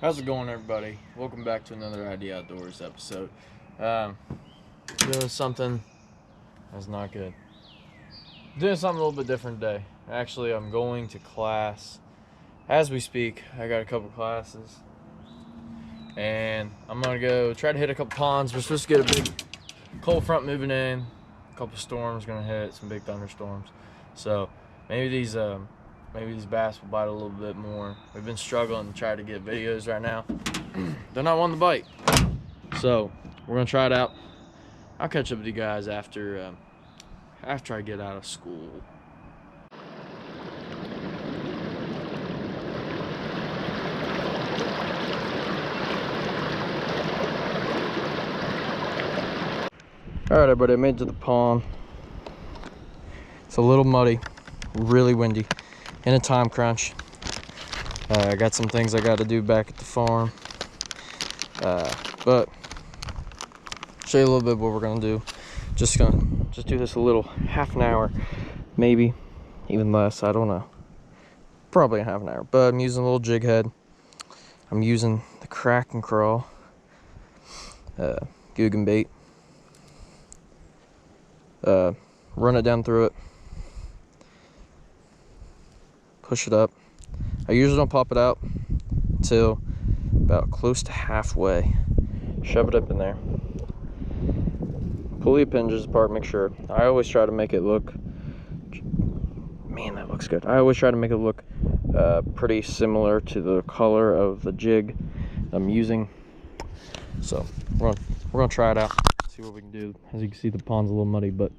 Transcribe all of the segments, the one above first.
How's it going, everybody? Welcome back to another Idea Outdoors episode. Doing something that's not good. Doing something a little bit different today. Actually, I'm going to class as we speak. I got a couple classes, and I'm gonna go try to hit a couple ponds. We're supposed to get a big cold front moving in. A couple storms gonna hit, some big thunderstorms. So maybe these bass will bite a little bit more. We've been struggling to try to get videos right now. They're not wanting to bite. So we're gonna try it out. I'll catch up with you guys after I get out of school. All right, everybody, I made it to the pond. It's a little muddy, really windy, and a time crunch. I got some things I got to do back at the farm, but show you a little bit what we're gonna do. Just do this a little half an hour, maybe even less. I don't know. Probably a half an hour. But I'm using a little jig head. I'm using the crack and crawl Googan bait. Run it down through it. Push it up. I usually don't pop it out until about close to halfway. Shove it up in there. Pull the appendages apart, make sure. I always try to make it look, man, that looks good. I always try to make it look pretty similar to the color of the jig I'm using. So we're gonna try it out, see what we can do. As you can see, the pond's a little muddy, but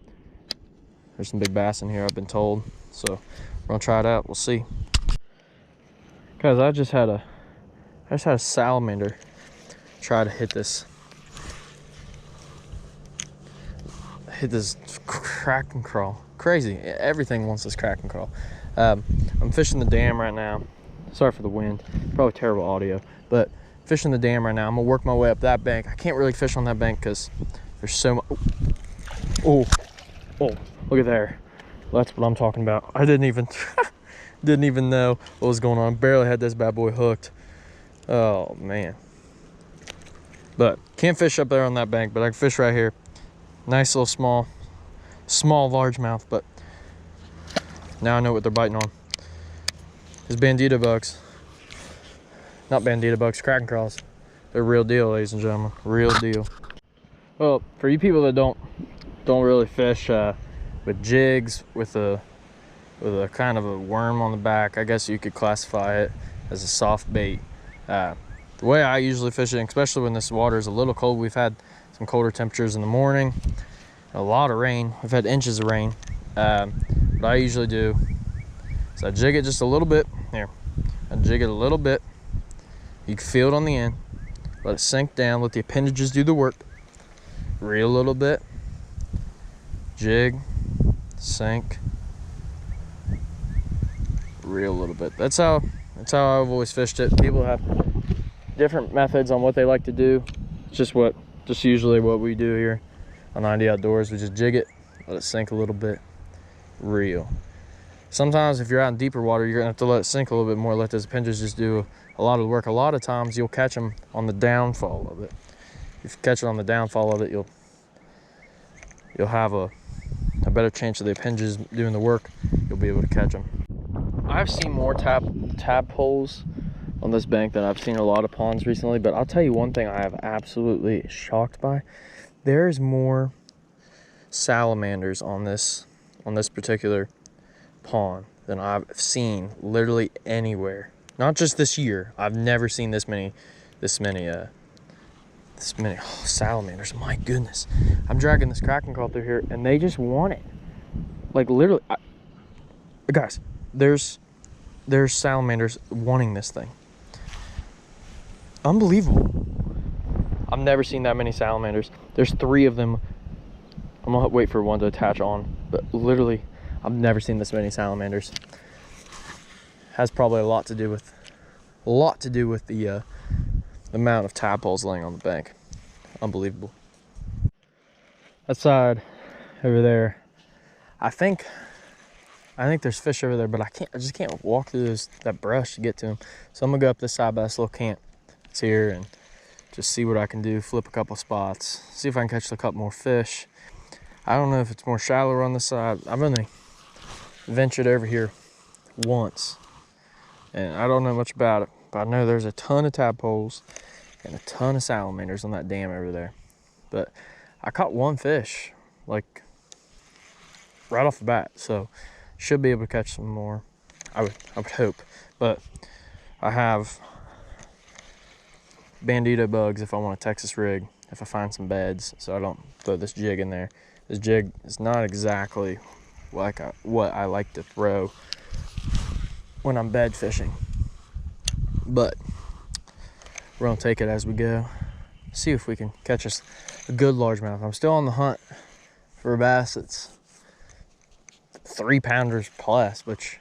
there's some big bass in here, I've been told. So we're gonna try it out, we'll see. Guys, I just had a salamander try to hit this crack and crawl. Crazy, everything wants this crack and crawl. I'm fishing the dam right now. Sorry for the wind, probably terrible audio, but fishing the dam right now. I'm gonna work my way up that bank. I can't really fish on that bank because there's so much. Oh, look at there. That's what I'm talking about. I didn't even know what was going on. Barely had this bad boy hooked. Oh man. But can't fish up there on that bank, but I can fish right here. Nice little small largemouth, but now I know what they're biting on. These bandito bugs. Not bandito bugs, crack and crawls. They're real deal, ladies and gentlemen. Real deal. Well, for you people that don't really fish with jigs with a kind of a worm on the back, I guess you could classify it as a soft bait. The way I usually fish it, especially when this water is a little cold, we've had some colder temperatures in the morning, a lot of rain. We've had inches of rain. What I usually do is I jig it just a little bit. Here, I jig it a little bit. You can feel it on the end. Let it sink down. Let the appendages do the work. Reel a little bit. Jig, sink, reel a little bit. That's how I've always fished it. People have different methods on what they like to do. It's just usually what we do here on Idea Outdoors. We just jig it, let it sink a little bit, reel. Sometimes if you're out in deeper water, you're gonna have to let it sink a little bit more, let those appendages just do a lot of the work. A lot of times you'll catch them on the downfall of it. If you catch it on the downfall of it, you'll have a better chance of the appendages doing the work. You'll be able to catch them. I've seen more tadpoles on this bank than I've seen a lot of ponds recently, but I'll tell you one thing I have absolutely shocked by. There's more salamanders on this particular pond than I've seen literally anywhere. Not just this year. I've never seen this many salamanders. My goodness. I'm dragging this crack and crawl through here and they just want it. Like literally, guys, there's salamanders wanting this thing. Unbelievable. I've never seen that many salamanders. There's 3 of them. I'm gonna wait for one to attach on, but literally I've never seen this many salamanders. Has probably a lot to do with the amount of tadpoles laying on the bank. Unbelievable. That side over there, I think there's fish over there, but I just can't walk through that brush to get to them. So I'm gonna go up this side, but I still can't it's here, and just see what I can do, flip a couple spots, see if I can catch a couple more fish. I don't know if it's more shallow on the side. I've only ventured over here once, and I don't know much about it, but I know there's a ton of tadpoles and a ton of salamanders on that dam over there. But I caught one fish, like right off the bat, so should be able to catch some more. I would hope, but I have bandito bugs if I want a Texas rig, if I find some beds, so I don't throw this jig in there. This jig is not exactly like what I like to throw when I'm bed fishing, but we're gonna take it as we go. See if we can catch us a good largemouth. I'm still on the hunt for a bass that's 3-pounders plus, which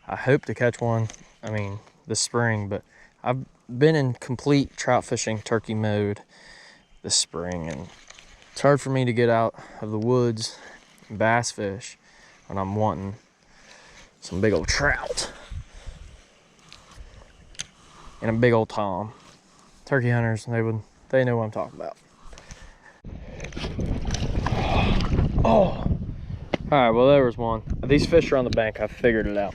I hope to catch one, I mean, this spring, but I've been in complete trout fishing turkey mode this spring, and it's hard for me to get out of the woods and bass fish when I'm wanting some big old trout and a big old tom. Turkey hunters, they know what I'm talking about. Oh, all right, well, there was one. These fish are on the bank. I figured it out.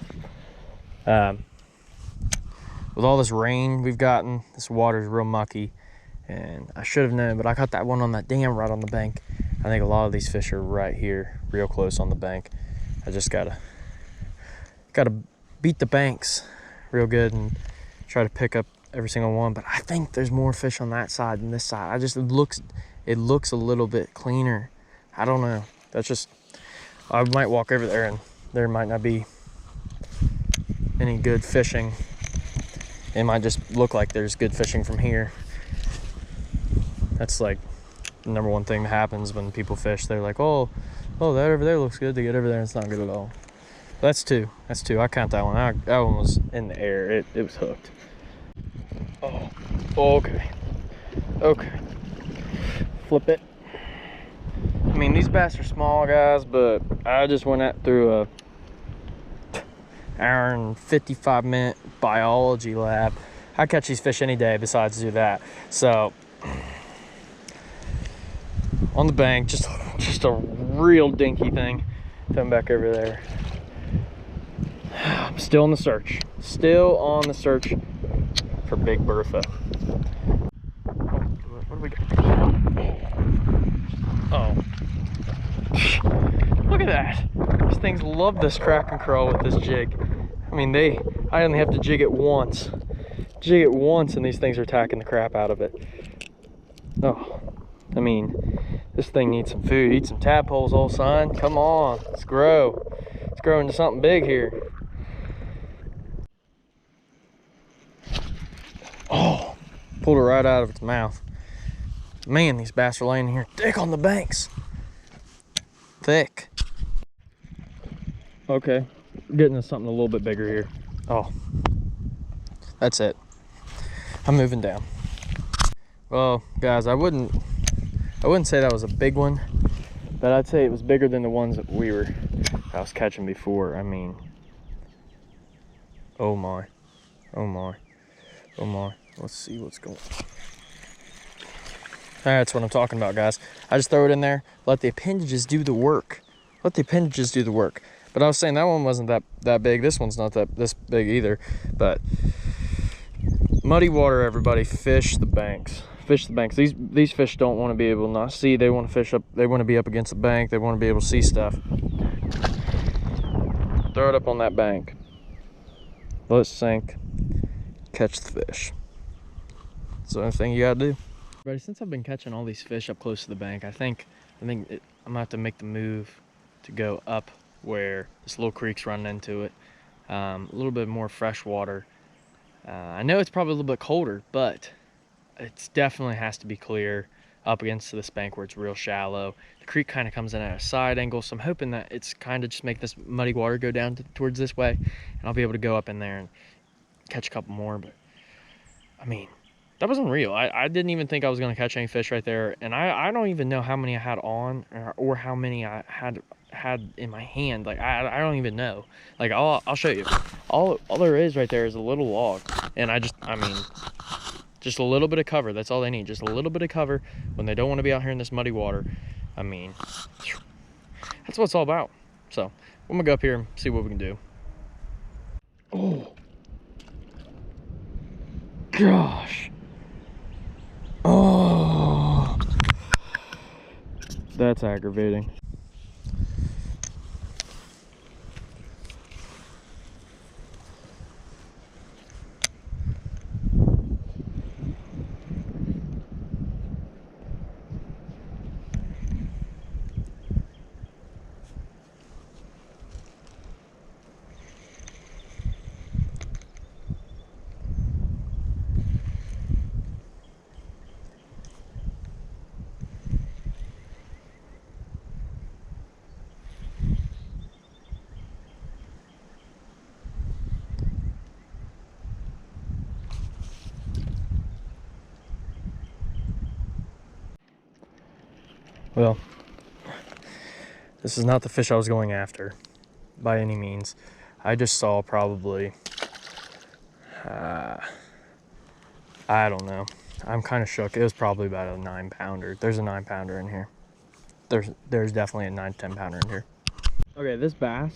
With all this rain we've gotten, this water's real mucky, and I should have known, but I caught that one on that dam right on the bank. I think a lot of these fish are right here, real close on the bank. I just gotta beat the banks real good and try to pick up every single one. But I think there's more fish on that side than this side. It looks a little bit cleaner. I don't know. That's just, I might walk over there and there might not be any good fishing. It might just look like there's good fishing from here. That's like the number one thing that happens when people fish. They're like, oh, that over there looks good. They get over there and it's not good at all. That's two. I count that one. That one was in the air. It was hooked. Oh, okay. Flip it. I mean, these bass are small, guys, but I just went through a hour and 55-minute biology lab. I catch these fish any day besides do that. So on the bank, just a real dinky thing. Come back over there. I'm still on the search. Still on the search for Big Bertha. What do we got? Oh. Look at that. These things love this crack and crawl with this jig. I mean, I only have to jig it once. Jig it once and these things are attacking the crap out of it. Oh, I mean, this thing needs some food. Eat some tadpoles, old son. Come on, let's grow. Let's grow into something big here. Oh, pulled it right out of its mouth. Man, these bass are laying here thick on the banks. Thick. Okay, getting to something a little bit bigger here. Oh, that's it. I'm moving down. Well, guys, I wouldn't say that was a big one, but I'd say it was bigger than the ones that I was catching before. I mean, oh my. Let's see what's going on. That's what I'm talking about, guys. I just throw it in there, let the appendages do the work. But I was saying that one wasn't that big. This one's not this big either. But muddy water, everybody, fish the banks. Fish the banks. These fish don't want to be able to not see. They want to fish up. They want to be up against the bank. They want to be able to see stuff. Throw it up on that bank. Let it sink. Catch the fish. That's the only thing you gotta do. Everybody, since I've been catching all these fish up close to the bank, I think I'm gonna have to make the move to go up where this little creek's running into it. A little bit more fresh water. I know it's probably a little bit colder, but it definitely has to be clear up against this bank where it's real shallow. The creek kind of comes in at a side angle, so I'm hoping that it's kind of just make this muddy water go down towards this way, and I'll be able to go up in there and catch a couple more. But I mean, that wasn't real. I didn't even think I was going to catch any fish right there, and I don't even know how many I had on or how many I had in my hand. Like I don't even know. Like I'll show you. All there is right there is a little log, and I mean, Just a little bit of cover. That's all they need. Just a little bit of cover when they don't want to be out here in this muddy water. I mean, that's what it's all about. So I'm gonna go up here and see what we can do. Oh gosh. Oh, that's aggravating. Well, this is not the fish I was going after by any means. I just saw probably, I don't know. I'm kind of shook. It was probably about a 9-pounder. There's a 9-pounder in here. There's definitely a 9-10-pounder in here. Okay, this bass,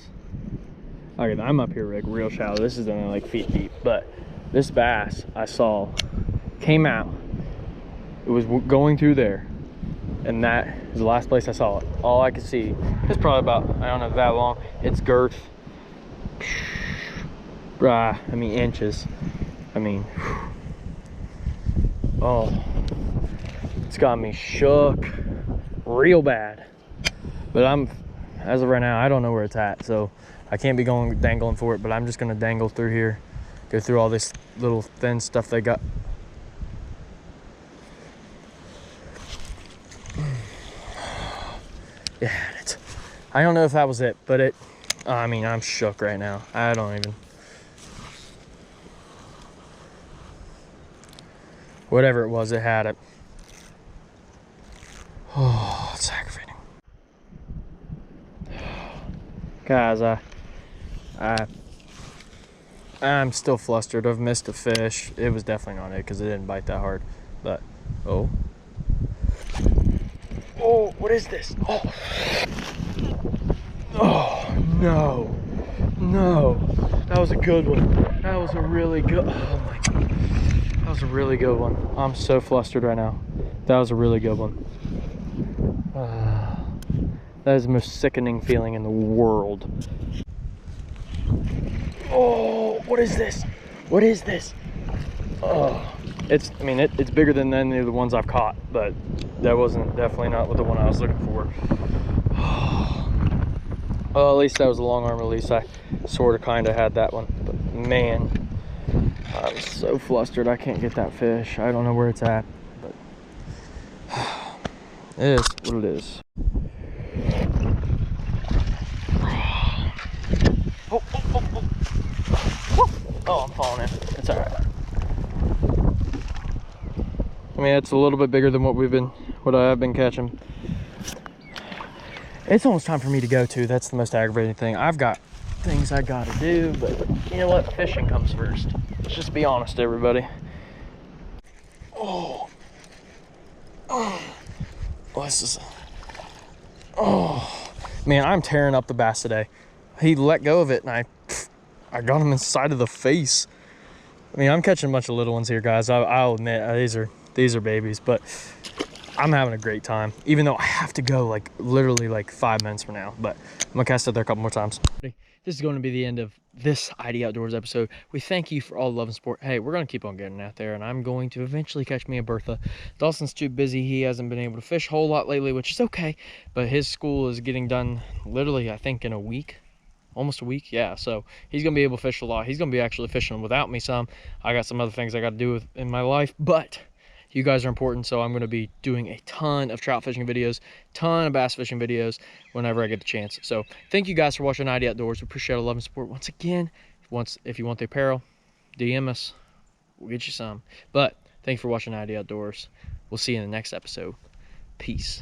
okay, I'm up here like real shallow. This is only like feet deep, but this bass I saw came out. It was going through there. And that is the last place I saw it. All I could see, it's probably about, I don't know, that long. Its girth, I mean, inches. I mean, oh, it's got me shook real bad. But as of right now, I don't know where it's at. So I can't be going dangling for it, but I'm just gonna dangle through here, go through all this little thin stuff they got. Yeah, I don't know if that was it, but I mean, I'm shook right now. I don't even. Whatever it was, it had it. Oh, it's aggravating. Guys, I'm still flustered. I've missed a fish. It was definitely not it because it didn't bite that hard. But, oh, what is this? Oh, no, that was a good one. That was a really good, oh my God. That was a really good one. I'm so flustered right now. That was a really good one. That is the most sickening feeling in the world. Oh, what is this? What is this? Oh, it's bigger than any of the ones I've caught, but that wasn't, definitely not the one I was looking for. Well, at least that was a long arm release. I sort of kind of had that one, but man, I'm so flustered. I can't get that fish. I don't know where it's at, but it is what it is. Oh, I'm falling in. It's all right. I mean, it's a little bit bigger than what I have been catching. It's almost time for me to go too. That's the most aggravating thing. I've got things I gotta do, but you know what? Fishing comes first. Let's just be honest, everybody. Oh, this is, man, I'm tearing up the bass today. He let go of it and I got him inside of the face. I mean, I'm catching a bunch of little ones here, guys. I'll admit, these are babies, but I'm having a great time, even though I have to go like literally like 5 minutes from now, but I'm gonna cast it there a couple more times. This is going to be the end of this ID Outdoors episode. We thank you for all the love and support. Hey, we're gonna keep on getting out there, and I'm going to eventually catch me a Bertha. Dawson's too busy. He hasn't been able to fish a whole lot lately, which is okay, but his school is getting done literally, I think, in a week. Almost a week, yeah, so he's gonna be able to fish a lot. He's gonna be actually fishing without me some. I got some other things I got to do in my life, but you guys are important, so I'm going to be doing a ton of trout fishing videos, ton of bass fishing videos whenever I get the chance. So thank you guys for watching ID Outdoors. We appreciate all the love and support. Once again, if you want the apparel, DM us. We'll get you some. But thank you for watching ID Outdoors. We'll see you in the next episode. Peace.